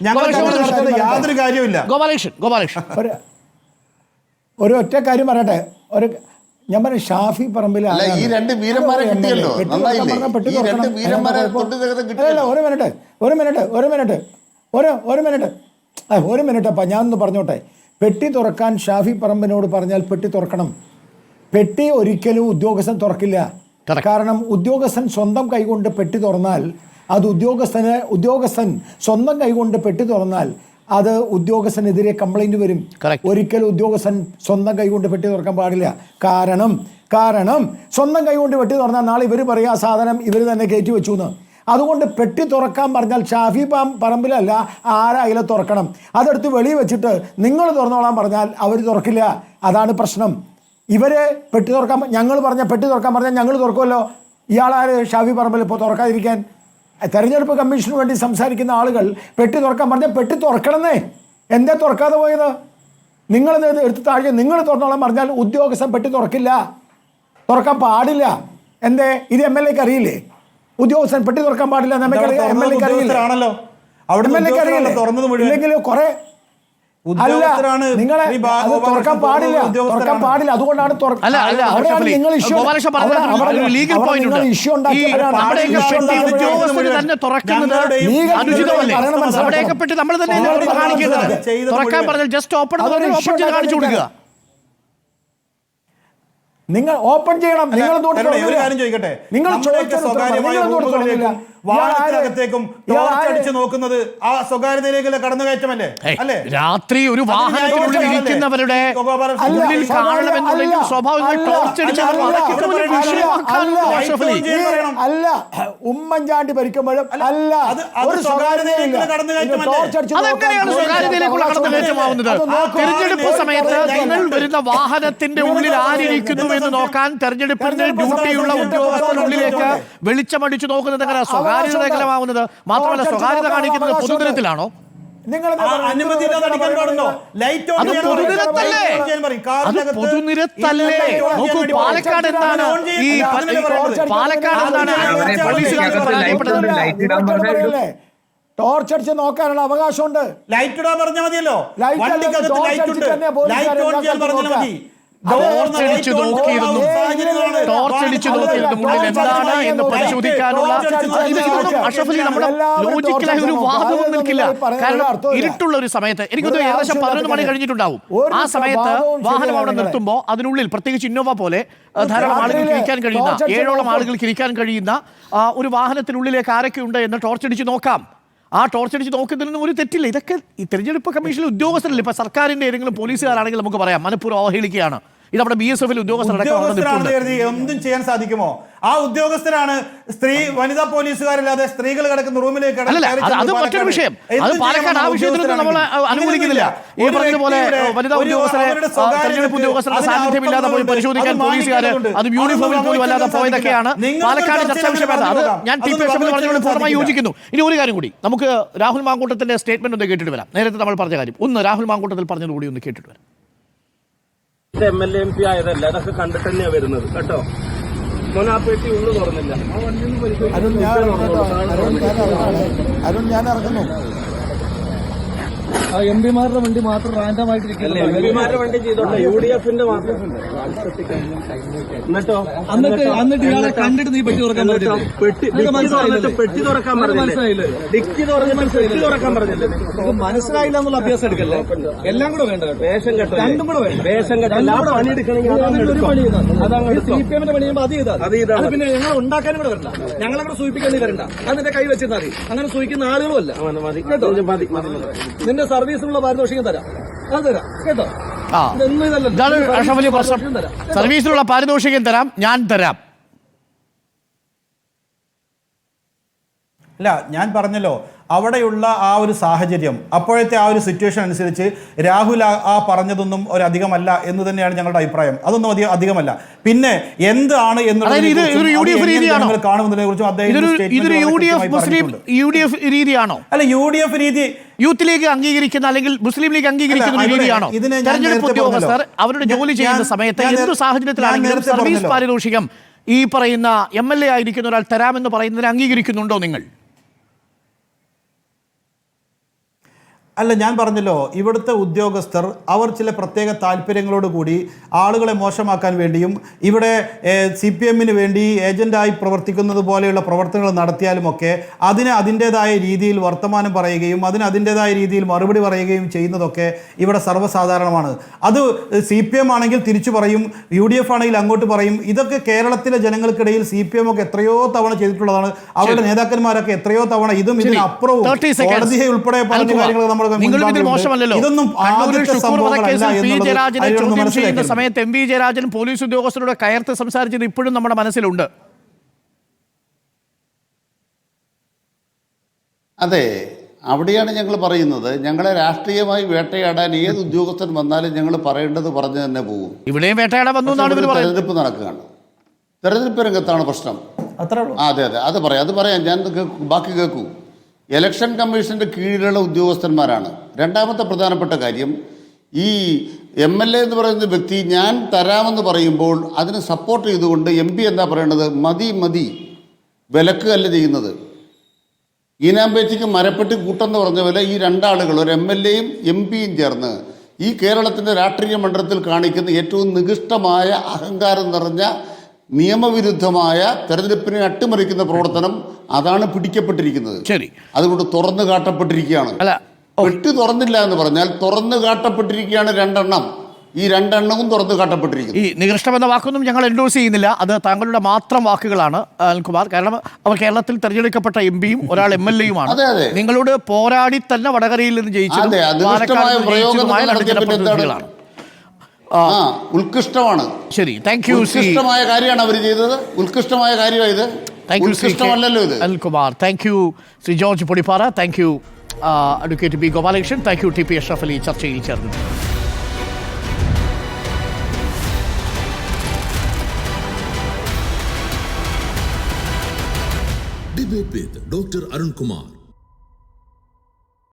യാതൊരു കാര്യമില്ല. ഒരു ഒറ്റ കാര്യം പറയട്ടെ. ഞാൻ പറഞ്ഞ ഷാഫി പറമ്പിൽ ഈ രണ്ട് വീരന്മാരെ കിട്ടിയല്ലോ. ഒരു മിനിറ്റ് അപ്പം ഞാനൊന്ന് പറഞ്ഞോട്ടെ. പെട്ടി തുറക്കാൻ ഷാഫി പറമ്പിനോട് പറഞ്ഞാൽ പെട്ടി തുറക്കണം. പെട്ടി ഒരിക്കലും ഉദ്യോഗസ്ഥൻ തുറക്കില്ല. കാരണം ഉദ്യോഗസ്ഥൻ സ്വന്തം കൈകൊണ്ട് പെട്ടി തുറന്നാൽ അത് ഉദ്യോഗസ്ഥൻ സ്വന്തം കൈകൊണ്ട് പെട്ടി തുറന്നാൽ അത് ഉദ്യോഗസ്ഥനെതിരെ കംപ്ലൈന്റ് വരും. ഒരിക്കലും ഉദ്യോഗസ്ഥൻ സ്വന്തം കൈകൊണ്ട് പെട്ടി തുറക്കാൻ പാടില്ല. കാരണം സ്വന്തം കൈകൊണ്ട് പെട്ടി തുറന്നാൽ നാളെ ഇവർ പറയുക ആ സാധനം ഇവർ തന്നെ കയറ്റി വെച്ചു എന്ന്. അതുകൊണ്ട് പെട്ടി തുറക്കാൻ പറഞ്ഞാൽ ഷാഫി പറമ്പിലല്ല, ആരായാലും തുറക്കണം. അതെടുത്ത് വെളിയിൽ വെച്ചിട്ട് നിങ്ങൾ തുറന്നോളാൻ പറഞ്ഞാൽ അവർ തുറക്കില്ല. അതാണ് പ്രശ്നം. ഇവര് പെട്ടി തുറക്കാൻ ഞങ്ങൾ പെട്ടി തുറക്കാൻ പറഞ്ഞാൽ ഞങ്ങൾ തുറക്കുമല്ലോ. ഇയാളാര് ഷാഫി പറമ്പിൽ ഇപ്പോൾ തുറക്കാതിരിക്കാൻ? തെരഞ്ഞെടുപ്പ് കമ്മീഷന് വേണ്ടി സംസാരിക്കുന്ന ആളുകൾ പെട്ടി തുറക്കാൻ പറഞ്ഞാൽ പെട്ടി തുറക്കണമെന്നേ. എന്താ തുറക്കാതെ പോയത്? നിങ്ങൾ എടുത്ത് താഴെ നിങ്ങൾ തുറന്നോളാൻ പറഞ്ഞാൽ ഉദ്യോഗസ്ഥൻ പെട്ടി തുറക്കില്ല, തുറക്കാൻ പാടില്ല. എന്തേ? ഇത് MLA ക്ക് അറിയില്ലേ? ഉദ്യോഗസ്ഥൻ പെട്ടി തുറക്കാൻ പാടില്ല. MLA ക്ക് അറിയില്ലേ? ഇല്ലെങ്കിൽ കുറെ നിങ്ങളെ തുറക്കാൻ പാടില്ല. അതുകൊണ്ടാണ് നിങ്ങൾ ഇഷ്യൂ നിങ്ങൾ ഓപ്പൺ ചെയ്യണം. നിങ്ങൾ വാഹനത്തിനകത്തേക്കും ടോർച്ചടിച്ച് നോക്കുന്നത് ആ സ്വകാര്യതയിലേക്കുള്ള കടന്നുകയറ്റമല്ലേ? അല്ലേ? രാത്രി ഒരു വാഹനത്തിനുള്ളിൽ ഇരിക്കുന്നവരുടെ ഉള്ളിൽ കാണണമെന്നുണ്ടെങ്കിൽ സ്വാഭാവികമായി അല്ല. ഉമ്മൻചാണ്ടി ഭരിക്കുമ്പോഴും അല്ല. ഒരു സ്വകാര്യതയിലേക്കുള്ള കടന്നുകയറ്റമല്ലേ? അതെങ്ങനെയാണ് സ്വകാര്യതയിലേക്കുള്ള കടന്നുകയറ്റമാവുന്നത്? തെരഞ്ഞെടുപ്പ് സമയത്ത് നിങ്ങൾ വരുന്ന വാഹനത്തിന്റെ ഉള്ളിൽ ആരിയ്ക്കുന്നു എന്ന് നോക്കാൻ തെരഞ്ഞെടുപ്പിന്റെ ഡ്യൂട്ടിയുള്ള ഉദ്യോഗസ്ഥനുള്ളിലേക്ക് വെളിച്ചമടിച്ചു നോക്കുന്നത് എങ്ങനെ സ്വകാര്യതമാവുന്നത്? മാത്രമല്ല സ്വകാര്യത കാണിക്കുന്നത് പൊതുനിരത്തിലാണോ? പൊതുനിരത്തല്ലേ? നോക്കൂ, പാലക്കാട് എന്താണ് ടോർച്ച് അടിച്ച് നോക്കാനുള്ള അവകാശമുണ്ട്. ലൈറ്റ് ഇടാൻ പറഞ്ഞാൽ മതിയല്ലോ. ടോർച്ചടിച്ചു നോക്കിയിരുന്നു ഉള്ളിൽ എന്താണ് എന്ന് പരിശോധിക്കാനുള്ള അഷ്റഫ് നമ്മുടെ ലോജിക്കലായ ഒരു വാദവും നിൽക്കില്ല. കാരണം ഇരുട്ടുള്ള ഒരു സമയത്ത് എനിക്കൊന്ന് ഏകദേശം 11 മണി കഴിഞ്ഞിട്ടുണ്ടാവും. ആ സമയത്ത് വാഹനം അവിടെ നിർത്തുമ്പോൾ അതിനുള്ളിൽ പ്രത്യേകിച്ച് ഇന്നോവ പോലെ ധാരാളം ആളുകൾക്ക് ഇരിക്കാൻ കഴിയുന്ന 7ഓളം ആളുകൾക്ക് ഇരിക്കാൻ കഴിയുന്ന ഒരു വാഹനത്തിനുള്ളിലേക്ക് ആരൊക്കെ ഉണ്ട് എന്ന് ടോർച്ചടിച്ച് നോക്കാം. ആ ടോർച്ചടിച്ച് നോക്കുന്നതിനൊന്നും ഒരു തെറ്റില്ല. ഇതൊക്കെ ഈ തെരഞ്ഞെടുപ്പ് കമ്മീഷനിൽ ഉദ്യോഗസ്ഥരല്ല. ഇപ്പൊ സർക്കാരിന്റെ ഏതെങ്കിലും പോലീസുകാരാണെങ്കിൽ നമുക്ക് പറയാം മനഃപൂർവ്വം അവഹേളിക്കുകയാണ്. ഇതവിടെ BSF ഒന്നും ചെയ്യാൻ സാധിക്കുമോ? ആ ഉദ്യോഗസ്ഥരാണ് വനിതാ പോലീസുകാരല്ലാതെ സ്ത്രീകൾ കിടക്കുന്ന റൂമിലേക്ക് അത് മറ്റൊരു വിഷയം. അത് പാലക്കാട് ആ വിഷയത്തിലൊന്നും നമ്മൾ അനുകൂലിക്കുന്നില്ല. ഈ പറഞ്ഞതുപോലെ വനിതാ ഉദ്യോഗസ്ഥരെ തെരഞ്ഞെടുപ്പ് ഉദ്യോഗസ്ഥരുടെ സാന്നിധ്യമില്ലാതെ പോയി പരിശോധിക്കാൻ പോലീസുകാർ അത് യൂണിഫോമിൽ പോലും അല്ലാതെ പോയതൊക്കെയാണ് പാലക്കാട് ചർച്ചാ വിഷയം. അത് ഞാൻ TPSF പറഞ്ഞുകൊണ്ട് പൂർണ്ണമായി യോജിക്കുന്നു. ഇനി ഒരു കാര്യം കൂടി, നമുക്ക് രാഹുൽ മാങ്കൂട്ടത്തിന്റെ സ്റ്റേറ്റ്മെന്റ് ഒന്ന് കേട്ടിട്ട് വരാം. നേരത്തെ നമ്മൾ പറഞ്ഞ കാര്യം ഒന്ന് രാഹുൽ മാങ്കൂട്ടത്തിൽ പറഞ്ഞതുകൂടി ഒന്ന് കേട്ടിട്ട് വരാം. MLA MP ആയതല്ല, അതൊക്കെ കണ്ടിട്ട് തന്നെയാ വരുന്നത് കേട്ടോ. മോനാപ്പേട്ടി ഉള്ളു തുറന്നില്ല. അരുൺ ഞാൻ ഇറങ്ങുന്നു. MPമാരുടെ വണ്ടി മാത്രം റാൻഡം ആയിട്ടിരിക്കില്ല. MPമാരുടെ വണ്ടി ചെയ്തോട്ടെ, UDFന്റെ മാത്രം. എന്നിട്ട് ഇയാളെ കണ്ടിട്ട് നീ പെട്ടി തുറക്കാൻ പറ്റില്ല. പെട്ടി തുറക്കാൻ പറഞ്ഞില്ലേ? ഡിക്കി പെട്ടി തുറക്കാൻ പറഞ്ഞില്ലേ? മനസ്സിലായില്ല എന്നുള്ള അഭ്യാസം എടുക്കല്ലേ? എല്ലാം കൂടെ വേണ്ട. വേഷം കെട്ടോ, രണ്ടും കൂടെ വേണ്ട. വേഷം കെട്ടോ പണി എടുക്കണമെങ്കിൽ അതങ്ങനെ CPMന്റെ പണി ചെയ്യുമ്പോൾ അത് ചെയ്താൽ പിന്നെ ഞങ്ങൾ ഉണ്ടാക്കാനും കൂടെ വരണ്ട. ഞങ്ങളങ്ങനെ സൂചിപ്പിക്കാൻ വരണ്ട. അത് നിന്റെ കൈ വെച്ചിരുന്നാൽ മതി. അങ്ങനെ സൂചിക്കുന്ന ആളുകളും അല്ല കേട്ടോ. നിന്റെ സർവീസിനുള്ള പാരിതോഷികം തരാം, അത് തരാം കേട്ടോ. സർവീസിനുള്ള പാരിതോഷികം തരാം, ഞാൻ തരാം. അല്ല, ഞാൻ പറഞ്ഞല്ലോ അവിടെയുള്ള ആ ഒരു സാഹചര്യം, അപ്പോഴത്തെ ആ ഒരു സിറ്റുവേഷൻ അനുസരിച്ച് രാഹുൽ ആ പറഞ്ഞതൊന്നും ഒരു അധികമല്ല എന്ന് തന്നെയാണ് ഞങ്ങളുടെ അഭിപ്രായം. അതൊന്നും അധികമല്ല. പിന്നെ എന്താണ് കാണുന്നതിനെ കുറിച്ചും രീതിയാണോ? അല്ല, UDF രീതി യൂത്ത് ലീഗ് അംഗീകരിക്കുന്ന അല്ലെങ്കിൽ മുസ്ലിം ലീഗ് അംഗീകരിക്കുന്ന രീതിയാണോ? തെരഞ്ഞെടുപ്പ് ഉദ്യോഗസ്ഥർ അവരുടെ ജോലി ചെയ്യുന്ന സമയത്ത് എന്ത് സാഹചര്യത്തിലാണെങ്കിലും സർവീസ് പാരിതോഷികം ഈ പറയുന്ന MLA ആയിരിക്കുന്ന ഒരാൾ തരാമെന്ന് പറയുന്നതിന് അംഗീകരിക്കുന്നുണ്ടോ നിങ്ങൾ? അല്ല, ഞാൻ പറഞ്ഞല്ലോ, ഇവിടുത്തെ ഉദ്യോഗസ്ഥർ അവർ ചില പ്രത്യേക താല്പര്യങ്ങളോട് കൂടി ആളുകളെ മോശമാക്കാൻ വേണ്ടിയും ഇവിടെ CPM വേണ്ടി ഏജന്റായി പ്രവർത്തിക്കുന്നത് പോലെയുള്ള പ്രവർത്തനങ്ങൾ നടത്തിയാലുമൊക്കെ അതിന് അതിൻ്റെതായ രീതിയിൽ വർത്തമാനം പറയുകയും അതിന് അതിൻ്റെതായ രീതിയിൽ മറുപടി പറയുകയും ചെയ്യുന്നതൊക്കെ ഇവിടെ സർവ്വസാധാരണമാണ്. അത് CPM ആണെങ്കിൽ തിരിച്ചു പറയും, UDF ആണെങ്കിൽ അങ്ങോട്ട് പറയും. ഇതൊക്കെ കേരളത്തിലെ ജനങ്ങൾക്കിടയിൽ CPM ഒക്കെ എത്രയോ തവണ ചെയ്തിട്ടുള്ളതാണ്. അവരുടെ നേതാക്കന്മാരൊക്കെ എത്രയോ തവണ ഇതും ഇതിനപ്പുറവും കോടതിയെ ഉൾപ്പെടെ പറഞ്ഞ കാര്യങ്ങൾ നമ്മൾ ഇതൊന്നും ചെയ്യുന്ന സമയത്ത് MV ജയരാജൻ പോലീസ് ഉദ്യോഗസ്ഥരോട് കയർത്ത് സംസാരിച്ചത് ഇപ്പോഴും നമ്മുടെ മനസ്സിലുണ്ട്. അതെ, അവിടെയാണ് ഞങ്ങൾ പറയുന്നത്, ഞങ്ങളെ രാഷ്ട്രീയമായി വേട്ടയാടാൻ ഏത് ഉദ്യോഗസ്ഥൻ വന്നാലും ഞങ്ങൾ പറയേണ്ടത് പറഞ്ഞു തന്നെ പോകും. ഇവിടെയും വേട്ടയാടാൻ വന്നു എന്നാണ് ഇവർ പറയുന്നത്. തെരഞ്ഞെടുപ്പ് നടക്കുകയാണ്, തെരഞ്ഞെടുപ്പ് രംഗത്താണ് പ്രശ്നം. അതെ, അത് പറയാം ഞാൻ ബാക്കി കേൾക്കൂ. ഇലക്ഷൻ കമ്മീഷന്റെ കീഴിലുള്ള ഉദ്യോഗസ്ഥന്മാരാണ്. രണ്ടാമത്തെ പ്രധാനപ്പെട്ട കാര്യം, ഈ MLA എന്ന് പറയുന്ന വ്യക്തി ഞാൻ തരാമെന്ന് പറയുമ്പോൾ അതിന് സപ്പോർട്ട് ചെയ്തുകൊണ്ട് MP എന്താ പറയേണ്ടത്? മതി വിലക്കുകയല്ല ചെയ്യുന്നത്. ഈനാമ്പേച്ചിക്ക് മരപ്പെട്ടി കൂട്ടെന്ന് പറഞ്ഞ പോലെ ഈ രണ്ടാളുകൾ, ഒരു MLAയും MP ചേർന്ന് ഈ കേരളത്തിൻ്റെ രാഷ്ട്രീയ മണ്ഡലത്തിൽ കാണിക്കുന്ന ഏറ്റവും നികൃഷ്ടമായ അഹങ്കാരം നിറഞ്ഞ നിയമവിരുദ്ധമായ തെരഞ്ഞെടുപ്പിനെ അട്ടിമറിക്കുന്ന പ്രവർത്തനം അതാണ് പിടിക്കപ്പെട്ടിരിക്കുന്നത്. ശരി, അതുകൊണ്ട് തുറന്നു കാട്ടപ്പെട്ടിരിക്കുകയാണ്. പെട്ടി തുറന്നില്ല എന്ന് പറഞ്ഞാൽ തുറന്നു കാട്ടപ്പെട്ടിരിക്കുകയാണ് രണ്ടെണ്ണം. ഈ രണ്ടെണ്ണവും തുറന്നു കാട്ടപ്പെട്ടിരിക്കുന്നു. ഈ നികൃഷ്ടം എന്ന വാക്കൊന്നും ഞങ്ങൾ എൻഡോഴ്സ് ചെയ്യുന്നില്ല, അത് താങ്കളുടെ മാത്രം വാക്കുകളാണ് അനിൽകുമാർ. കാരണം അവർ കേരളത്തിൽ തെരഞ്ഞെടുക്കപ്പെട്ട MP-യും ഒരാൾ MLA-യുമാണ്. നിങ്ങളോട് പോരാടി തന്നെ വടകരയിൽ നിന്ന് ജയിച്ചതുമായ ഉത്കൃഷ്ടമാണ്. ശരി, താങ്ക് യു. ഉത്കൃഷ്ടമായ കാര്യമാണ് അവർ ചെയ്തത്. ഉത്കൃഷ്ടമായ കാര്യമാണ് ഇത്. ഉത്കൃഷ്ടമല്ലല്ലോ ഇത്. Anilkumar, thank you. Shri George Podippara, thank you. Advocate B. Gopalakrishnan, thank you. TP Ashraf Ali ചർച്ചയിൽ ചേർന്നു. Debate with Dr. Arun Kumar.